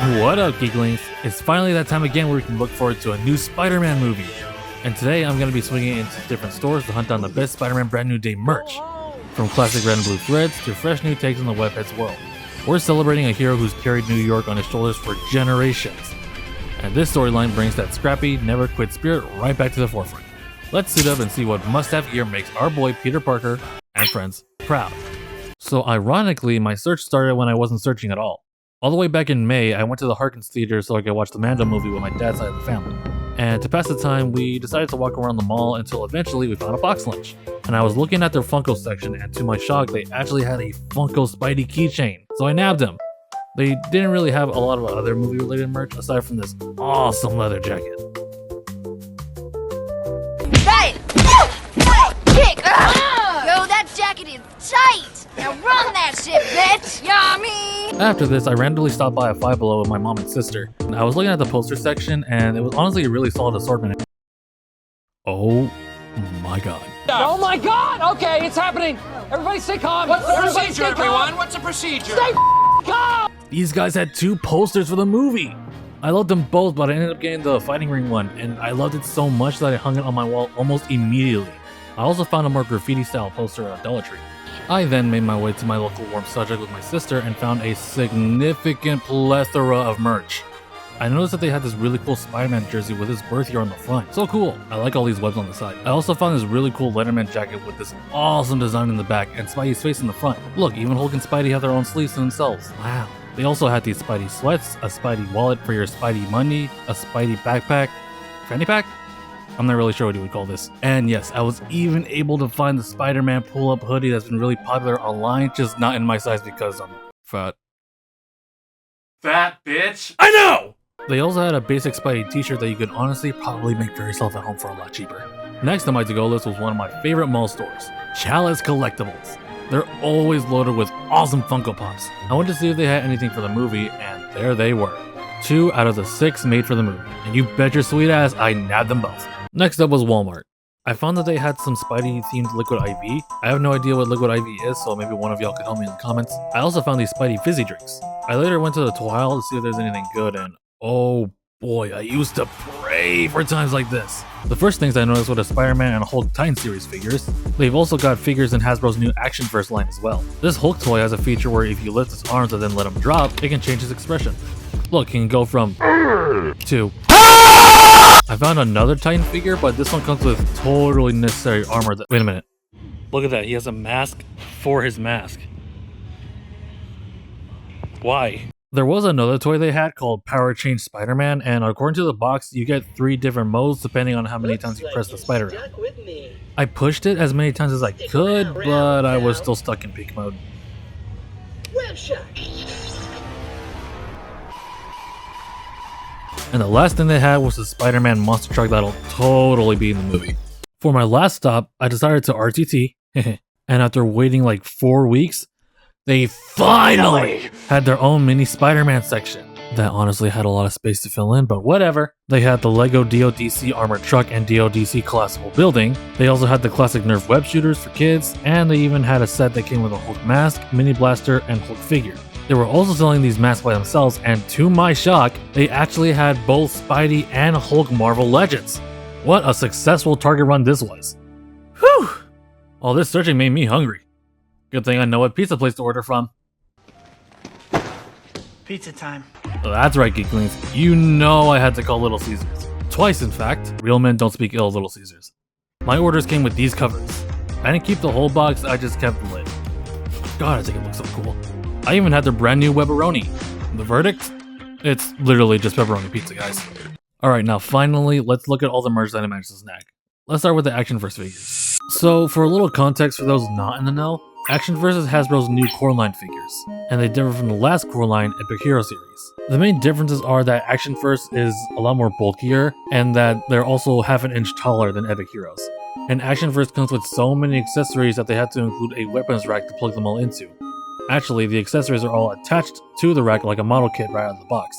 What up, Geeklings? It's finally that time again where we can look forward to a new Spider-Man movie. And today I'm going to be swinging into different stores to hunt down the best Spider-Man Brand New Day merch. From classic red and blue threads to fresh new takes on the Webheads world. We're celebrating a hero who's carried New York on his shoulders for generations. And this storyline brings that scrappy, never quit spirit right back to the forefront. Let's suit up and see what must-have gear makes our boy Peter Parker and friends proud. So ironically, my search started when I wasn't searching at all. All the way back in May, I went to the Harkins Theater so I could watch the Mando movie with my dad's side of the family. And to pass the time, we decided to walk around the mall until eventually we found a box lunch. And I was looking at their Funko section, and to my shock, they actually had a Funko Spidey keychain. So I nabbed him. They didn't really have a lot of other movie-related merch aside from this awesome leather jacket. Hey! Kick! Yo, that jacket is tight! Now run that shit, bitch! Yummy! After this, I randomly stopped by a Five Below with my mom and sister. And I was looking at the poster section, and it was honestly a really solid assortment. Oh my god. Oh my god! Okay, it's happening! Everybody stay calm! What's the Everybody procedure, stay calm. everyone? What's the procedure? Stay calm! These guys had 2 posters for the movie! I loved them both, but I ended up getting the Fighting Ring one, and I loved it so much that I hung it on my wall almost immediately. I also found a more graffiti-style poster at Dollar Tree. I then made my way to my local Warm Subject with my sister and found a significant plethora of merch. I noticed that they had this really cool Spider-Man jersey with his birth year on the front. So cool. I like all these webs on the side. I also found this really cool Letterman jacket with this awesome design in the back and Spidey's face in the front. Look, even Hulk and Spidey have their own sleeves to themselves. Wow. They also had these Spidey sweats, a Spidey wallet for your Spidey money, a Spidey backpack, fanny pack? I'm not really sure what you would call this. And yes, I was even able to find the Spider-Man pull-up hoodie that's been really popular online, just not in my size because I'm fat. Fat bitch. I know! They also had a basic Spidey t-shirt that you could honestly probably make for yourself at home for a lot cheaper. Next on my to-go list was one of my favorite mall stores, Chalice Collectibles. They're always loaded with awesome Funko Pops. I went to see if they had anything for the movie, and there they were. 2 out of the 6 made for the movie, and you bet your sweet ass I nabbed them both. Next up was Walmart. I found that they had some Spidey-themed Liquid IV. I have no idea what Liquid IV is, so maybe one of y'all could help me in the comments. I also found these Spidey fizzy drinks. I later went to the toy aisle to see if there's anything good, and oh boy, I used to pray for times like this. The first things I noticed were the Spider-Man and Hulk Titan series figures. They've also got figures in Hasbro's new Actionverse line as well. This Hulk toy has a feature where if you lift his arms and then let him drop, it can change his expression. Look, he can go from to I found another Titan figure, but this one comes with totally necessary armor. Wait a minute. Look at that. He has a mask for his mask. Why? There was another toy they had called Power Change Spider-Man, and according to the box, you get 3 different modes depending on how many times you press the spider out. I pushed it as many times as I could, but I was still stuck in peak mode. And the last thing they had was the Spider-Man monster truck that'll totally be in the movie. For my last stop, I decided to RTT, and after waiting like 4 weeks, they finally had their own mini Spider-Man section. That honestly had a lot of space to fill in, but whatever. They had the Lego DODC armored truck and DODC collapsible building. They also had the classic Nerf web shooters for kids, and they even had a set that came with a Hulk mask, mini blaster, and Hulk figure. They were also selling these masks by themselves, and to my shock, they actually had both Spidey and Hulk Marvel Legends. What a successful Target run this was. Whew! All this searching made me hungry. Good thing I know what pizza place to order from. Pizza time. So that's right, Geeklings. You know I had to call Little Caesars. Twice, in fact. Real men don't speak ill of Little Caesars. My orders came with these covers. I didn't keep the whole box, I just kept the lid. God, I think it looks so cool. I even had their brand new Webberoni. The verdict? It's literally just pepperoni pizza, guys. Alright, now finally, let's look at all the merch that I managed to snag. Let's start with the Actionverse figures. So, for a little context for those not in the know, Actionverse is Hasbro's new Coraline figures, and they differ from the last Coraline Epic Hero series. The main differences are that Actionverse is a lot more bulkier, and that they're also half an inch taller than Epic Heroes. And Actionverse comes with so many accessories that they had to include a weapons rack to plug them all into. Actually, the accessories are all attached to the rack like a model kit right out of the box.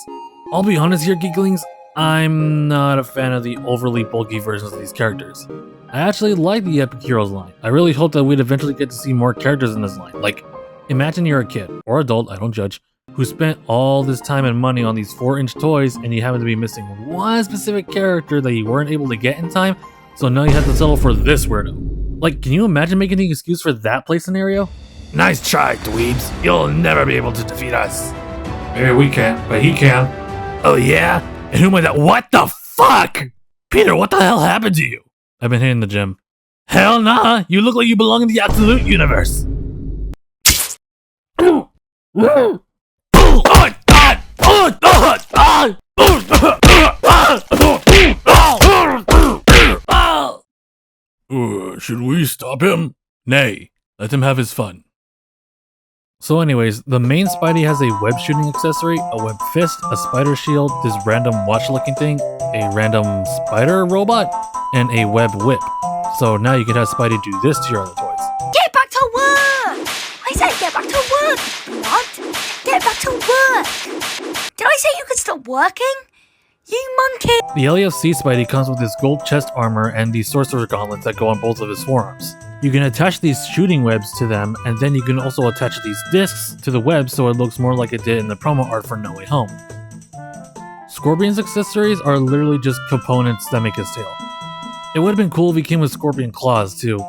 I'll be honest here, Geeklings, I'm not a fan of the overly bulky versions of these characters. I actually like the Epic Heroes line. I really hope that we'd eventually get to see more characters in this line. Like, imagine you're a kid, or adult, I don't judge, who spent all this time and money on these 4-inch toys, and you happen to be missing one specific character that you weren't able to get in time, so now you have to settle for this weirdo. Like, can you imagine making the excuse for that play scenario? Nice try, dweebs. You'll never be able to defeat us. Maybe we can't, but he can. Oh yeah? And who am I that? What the fuck? Peter, what the hell happened to you? I've been hitting the gym. Hell nah, you look like you belong in the absolute universe. Should we stop him? Nay, let him have his fun. So anyways, the main Spidey has a web shooting accessory, a web fist, a spider shield, this random watch looking thing, a random spider robot, and a web whip. So now you can have Spidey do this to your other toys. Get back to work! I said get back to work! What? Get back to work! Did I say you could stop working? You monkey! The LAFC Spidey comes with this gold chest armor and these sorcerer gauntlets that go on both of his forearms. You can attach these shooting webs to them, and then you can also attach these discs to the web so it looks more like it did in the promo art for No Way Home. Scorpion's accessories are literally just components that make his tail. It would have been cool if he came with scorpion claws too.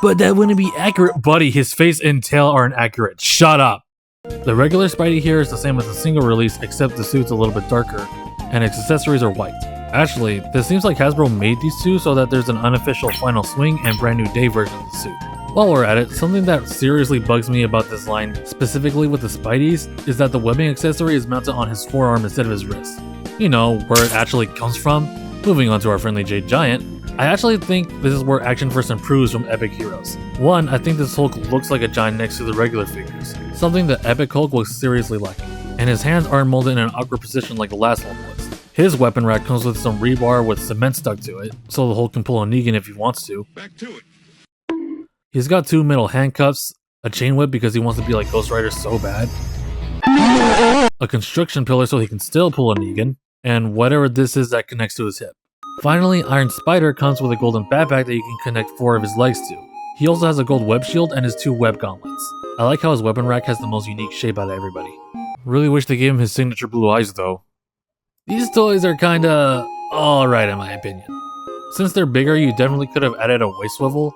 But that wouldn't be accurate, buddy. His face and tail aren't accurate. Shut up! The regular Spidey here is the same as the single release, except the suit's a little bit darker, and its accessories are white. Actually, this seems like Hasbro made these two so that there's an unofficial Final Swing and Brand New Day version of the suit. While we're at it, something that seriously bugs me about this line, specifically with the Spideys, is that the webbing accessory is mounted on his forearm instead of his wrist. You know, where it actually comes from. Moving on to our friendly Jade Giant, I actually think this is where action first improves from Epic Heroes. One, I think this Hulk looks like a giant next to the regular figures, something that Epic Hulk was seriously lacking, and his hands aren't molded in an awkward position like the last one was. His weapon rack comes with some rebar with cement stuck to it, so the Hulk can pull a Negan if he wants to. Back to it. He's got 2 metal handcuffs, a chain whip because he wants to be like Ghost Rider so bad, a construction pillar so he can still pull a Negan, and whatever this is that connects to his hip. Finally, Iron Spider comes with a golden backpack that you can connect 4 of his legs to. He also has a gold web shield and his 2 web gauntlets. I like how his weapon rack has the most unique shape out of everybody. Really wish they gave him his signature blue eyes though. These toys are kinda alright in my opinion. Since they're bigger, you definitely could have added a waist swivel,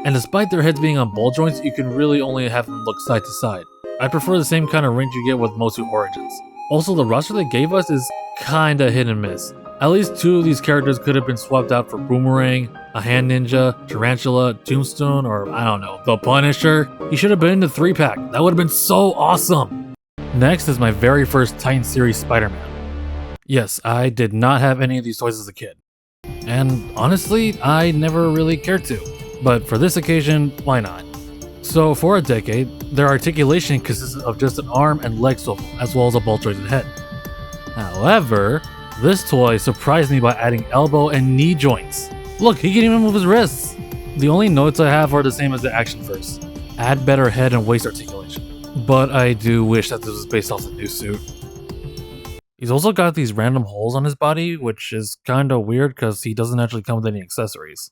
and despite their heads being on ball joints, you can really only have them look side to side. I prefer the same kind of range you get with Motu Origins. Also, the roster they gave us is kinda hit and miss. At least 2 of these characters could have been swapped out for Boomerang, a Hand Ninja, Tarantula, Tombstone, or I don't know, the Punisher. He should have been in the 3-pack. That would have been so awesome! Next is my very first Titan series Spider-Man. Yes, I did not have any of these toys as a kid. And honestly, I never really cared to. But for this occasion, why not? So for a decade, their articulation consisted of just an arm and leg swivel, as well as a ball-jointed head. However, this toy surprised me by adding elbow and knee joints. Look, he can even move his wrists! The only notes I have are the same as the action first. Add better head and waist articulation. But I do wish that this was based off the new suit. He's also got these random holes on his body, which is kinda weird because he doesn't actually come with any accessories.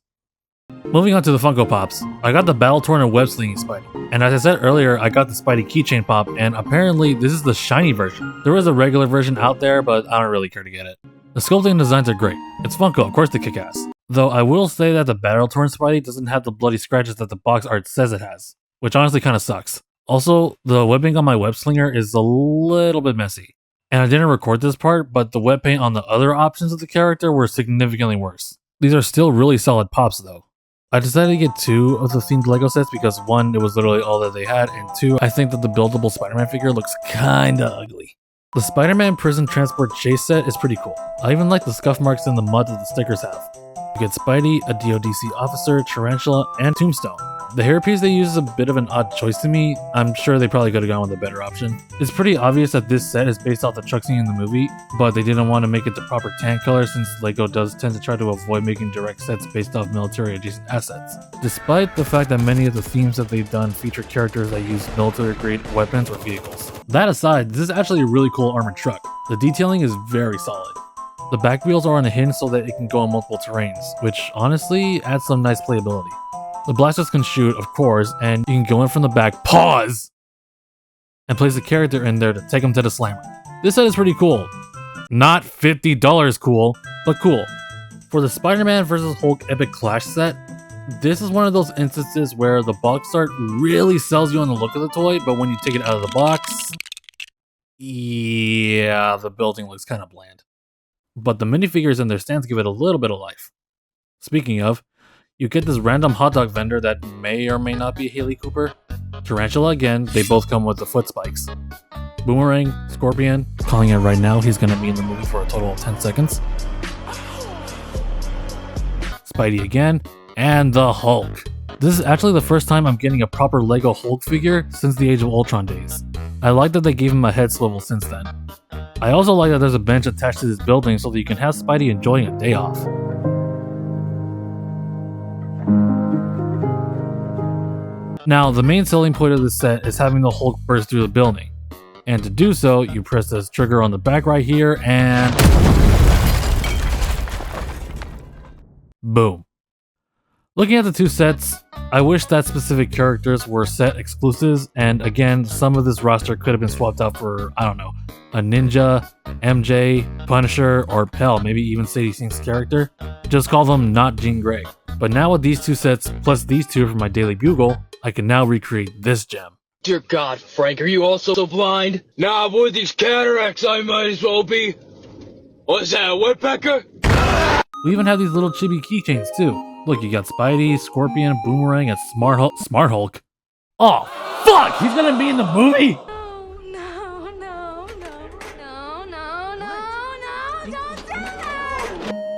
Moving on to the Funko Pops, I got the Battle-Torn and Web Slinging Spidey. And as I said earlier, I got the Spidey Keychain Pop, and apparently this is the shiny version. There is a regular version out there, but I don't really care to get it. The sculpting and designs are great. It's Funko, of course they kick ass. Though I will say that the Battle-Torn Spidey doesn't have the bloody scratches that the box art says it has, which honestly kinda sucks. Also, the webbing on my Web Slinger is a little bit messy. And I didn't record this part, but the web paint on the other options of the character were significantly worse. These are still really solid pops though. I decided to get 2 of the themed LEGO sets because 1, it was literally all that they had, and 2, I think that the buildable Spider-Man figure looks kinda ugly. The Spider-Man Prison Transport Chase set is pretty cool. I even like the scuff marks in the mud that the stickers have. You get Spidey, a DODC officer, Tarantula, and Tombstone. The hairpiece they use is a bit of an odd choice to me. I'm sure they probably could have gone with a better option. It's pretty obvious that this set is based off the truck scene in the movie, but they didn't want to make it the proper tan color since LEGO does tend to try to avoid making direct sets based off military adjacent assets. Despite the fact that many of the themes that they've done feature characters that use military grade weapons or vehicles. That aside, this is actually a really cool armored truck. The detailing is very solid. The back wheels are on a hinge so that it can go on multiple terrains, which honestly adds some nice playability. The blasters can shoot, of course, and you can go in from the back. Pause! and place a character in there to take him to the slammer. This set is pretty cool. Not $50 cool, but cool. For the Spider-Man vs. Hulk Epic Clash set, this is one of those instances where the box art really sells you on the look of the toy, but when you take it out of the box, yeah, the building looks kind of bland. But the minifigures and their stands give it a little bit of life. Speaking of, you get this random hot dog vendor that may or may not be Haley Cooper. Tarantula again, they both come with the foot spikes. Boomerang, Scorpion, calling it right now, he's gonna be in the movie for a total of 10 seconds. Spidey again, and the Hulk. This is actually the first time I'm getting a proper Lego Hulk figure since the Age of Ultron days. I like that they gave him a head swivel since then. I also like that there's a bench attached to this building so that you can have Spidey enjoying a day off. Now, the main selling point of this set is having the Hulk burst through the building. And to do so, you press this trigger on the back right here and... boom. Looking at the two sets, I wish that specific characters were set exclusives, and again, some of this roster could have been swapped out for, I don't know, a Ninja, MJ, Punisher, or Pell, maybe even Sadie Sink's character. Just call them not Jean Grey. But now with these two sets, plus these two from my Daily Bugle, I can now recreate this gem. Dear God, Frank, are you also so blind? Nah, with these cataracts, I might as well be. What's that, a woodpecker? We even have these little chibi keychains too. Look, you got Spidey, Scorpion, Boomerang, and Smart Hulk. Smart Hulk? Oh, fuck! He's gonna be in the movie?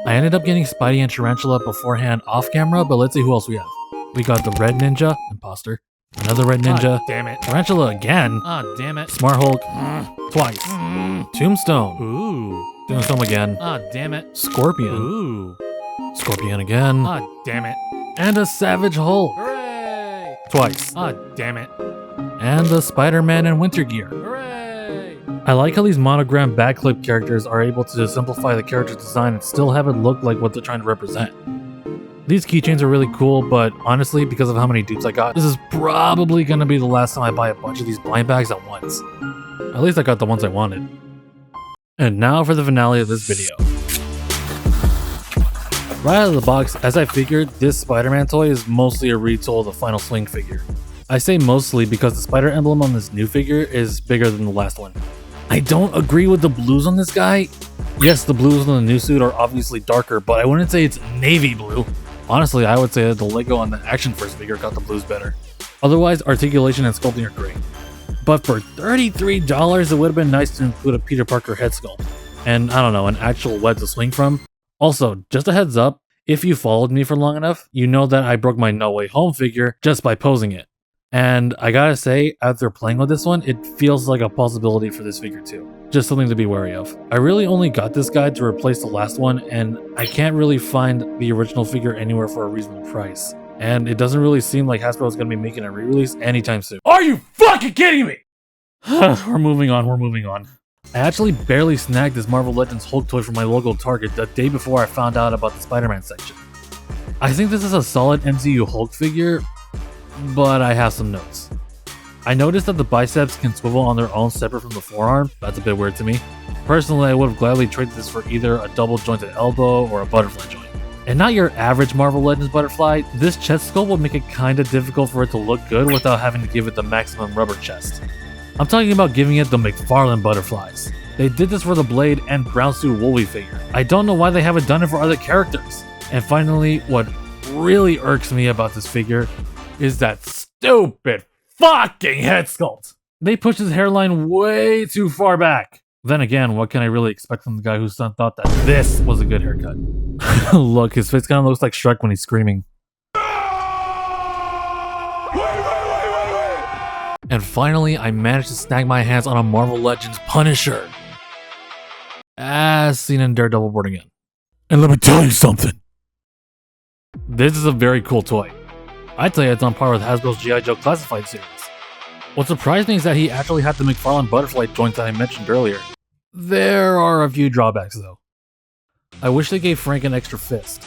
I ended up getting Spidey and Tarantula beforehand off camera, but let's see who else we have. We got the Red Ninja, imposter. Another Red Ninja. Damn it. Tarantula again. Ah, damn it. Smart Hulk. Twice. Tombstone. Ooh. Tombstone again. Ah, damn it. Scorpion. Ooh. Scorpion again. Ah, damn it. And a Savage Hulk. Hooray! Twice. Ah, damn it. And the Spider-Man in Winter Gear. Hooray! I like how these monogram backclip characters are able to simplify the character design and still have it look like what they're trying to represent. These keychains are really cool, but honestly, because of how many dupes I got, this is probably going to be the last time I buy a bunch of these blind bags at once. At least I got the ones I wanted. And now for the finale of this video. Right out of the box, as I figured, this Spider-Man toy is mostly a retool of the Final Sling figure. I say mostly because the spider emblem on this new figure is bigger than the last one. I don't agree with the blues on this guy. Yes, the blues on the new suit are obviously darker, but I wouldn't say it's navy blue. Honestly, I would say that the Lego on the Action Force figure got the blues better. Otherwise, articulation and sculpting are great. But for $33, it would have been nice to include a Peter Parker head sculpt. And I don't know, an actual web to swing from. Also, just a heads up, if you followed me for long enough, you know that I broke my No Way Home figure just by posing it. And I gotta say, after playing with this one, it feels like a possibility for this figure too. Just something to be wary of. I really only got this guy to replace the last one, and I can't really find the original figure anywhere for a reasonable price. And it doesn't really seem like Hasbro is gonna be making a re-release anytime soon. Are you fucking kidding me? We're moving on. I actually barely snagged this Marvel Legends Hulk toy from my local Target the day before I found out about the Spider-Man section. I think this is a solid MCU Hulk figure, but I have some notes. I noticed that the biceps can swivel on their own separate from the forearm. That's a bit weird to me. Personally, I would have gladly traded this for either a double jointed elbow or a butterfly joint. And not your average Marvel Legends butterfly, this chest sculpt would make it kinda difficult for it to look good without having to give it the maximum rubber chest. I'm talking about giving it the McFarlane butterflies. They did this for the Blade and Brown Suit Wolvie figure. I don't know why they haven't done it for other characters. And finally, what really irks me about this figure is that stupid fucking head sculpt. They pushed his hairline way too far back. Then again, what can I really expect from the guy who thought that this was a good haircut? Look, his face kind of looks like Shrek when he's screaming. And finally, I managed to snag my hands on a Marvel Legends Punisher, as seen in Daredevil Born Again. And let me tell you something. This is a very cool toy. I'd say it's on par with Hasbro's G.I. Joe Classified series. What surprised me is that he actually had the McFarlane butterfly joints that I mentioned earlier. There are a few drawbacks though. I wish they gave Frank an extra fist.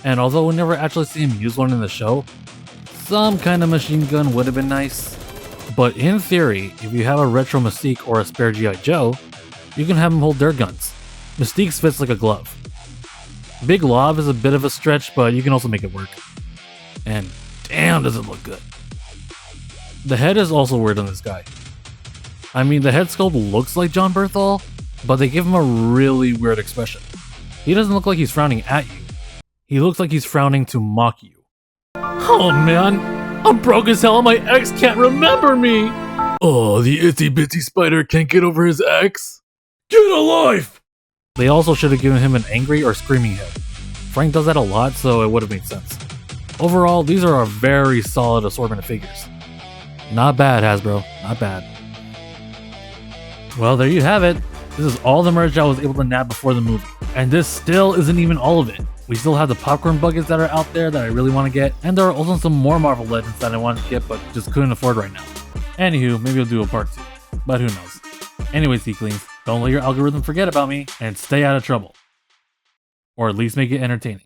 And although we never actually see him use one in the show, some kind of machine gun would have been nice. But in theory, if you have a retro Mystique or a spare G.I. Joe, you can have them hold their guns. Mystique's fits like a glove. Big Lob is a bit of a stretch, but you can also make it work. And damn does it look good. The head is also weird on this guy. I mean, the head sculpt looks like Jon Bernthal, but they give him a really weird expression. He doesn't look like he's frowning at you. He looks like he's frowning to mock you. Oh man, I'm broke as hell and my ex can't remember me! Oh, the itsy bitsy spider can't get over his ex? Get a life! They also should have given him an angry or screaming head. Frank does that a lot, so it would have made sense. Overall, these are a very solid assortment of figures. Not bad, Hasbro. Not bad. Well, there you have it. This is all the merch I was able to nab before the movie. And this still isn't even all of it. We still have the popcorn buckets that are out there that I really want to get, and there are also some more Marvel Legends that I wanted to get but just couldn't afford right now. Anywho, maybe I'll do a part 2, but who knows. Anyways, Geeklings, don't let your algorithm forget about me, and stay out of trouble. Or at least make it entertaining.